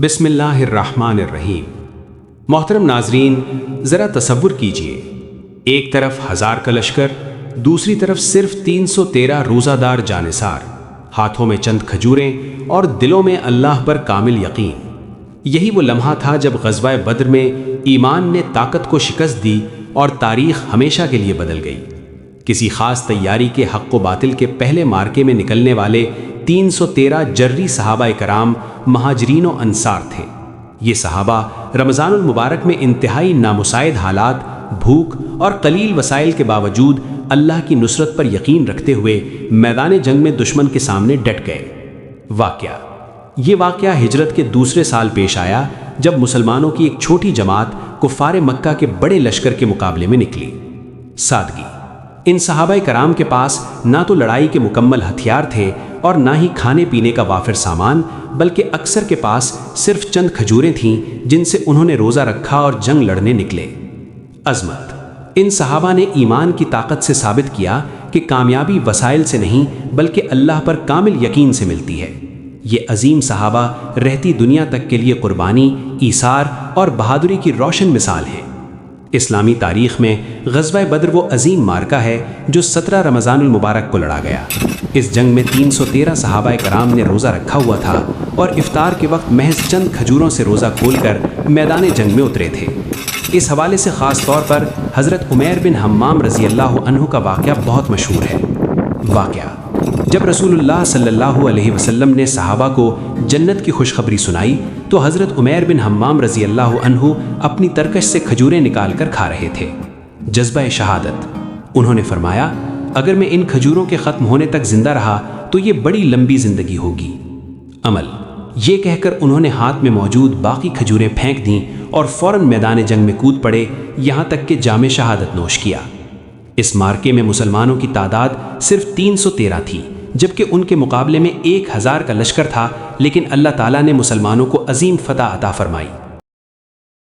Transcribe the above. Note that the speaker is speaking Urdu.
بسم اللہ الرحمن الرحیم۔ محترم ناظرین، ذرا تصور کیجئے، ایک طرف 1000 کا لشکر، دوسری طرف صرف 313 روزہ دار جانثار، ہاتھوں میں چند کھجوریں اور دلوں میں اللہ پر کامل یقین۔ یہی وہ لمحہ تھا جب غزوہ بدر میں ایمان نے طاقت کو شکست دی اور تاریخ ہمیشہ کے لیے بدل گئی۔ کسی خاص تیاری کے حق و باطل کے پہلے مارکے میں نکلنے والے 313 جرری صحابہ کرام مہاجرین و انصار تھے۔ یہ صحابہ رمضان المبارک میں انتہائی نامساعد حالات، بھوک اور قلیل وسائل کے باوجود اللہ کی نصرت پر یقین رکھتے ہوئے میدان جنگ میں دشمن کے سامنے ڈٹ گئے۔ یہ واقعہ ہجرت کے دوسرے سال پیش آیا، جب مسلمانوں کی ایک چھوٹی جماعت کفار مکہ کے بڑے لشکر کے مقابلے میں نکلی۔ سادگی۔ ان صحابہ کرام کے پاس نہ تو لڑائی کے مکمل ہتھیار تھے اور نہ ہی کھانے پینے کا وافر سامان، بلکہ اکثر کے پاس صرف چند کھجوریں تھیں جن سے انہوں نے روزہ رکھا اور جنگ لڑنے نکلے۔ عظمت۔ ان صحابہ نے ایمان کی طاقت سے ثابت کیا کہ کامیابی وسائل سے نہیں بلکہ اللہ پر کامل یقین سے ملتی ہے۔ یہ عظیم صحابہ رہتی دنیا تک کے لیے قربانی، ایثار اور بہادری کی روشن مثال ہیں۔ اسلامی تاریخ میں غزوہ بدر وہ عظیم مارکہ ہے جو 17 رمضان المبارک کو لڑا گیا۔ اس جنگ میں 313 صحابہ کرام نے روزہ رکھا ہوا تھا اور افطار کے وقت محض چند کھجوروں سے روزہ کھول کر میدان جنگ میں اترے تھے۔ اس حوالے سے خاص طور پر حضرت عمیر بن حمام رضی اللہ عنہ کا واقعہ بہت مشہور ہے۔ جب رسول اللہ صلی اللہ علیہ وسلم نے صحابہ کو جنت کی خوشخبری سنائی تو حضرت عمیر بن حمام رضی اللہ عنہ اپنی ترکش سے کھجوریں نکال کر کھا رہے تھے۔ جذبہ شہادت۔ انہوں نے فرمایا، اگر میں ان کھجوروں کے ختم ہونے تک زندہ رہا تو یہ بڑی لمبی زندگی ہوگی۔ عمل۔ یہ کہہ کر انہوں نے ہاتھ میں موجود باقی کھجوریں پھینک دیں اور فوراً میدان جنگ میں کود پڑے، یہاں تک کہ جام شہادت نوش کیا۔ اس مارکے میں مسلمانوں کی تعداد صرف 313 تھی، جبکہ ان کے مقابلے میں 1000 کا لشکر تھا، لیکن اللہ تعالیٰ نے مسلمانوں کو عظیم فتح عطا فرمائی۔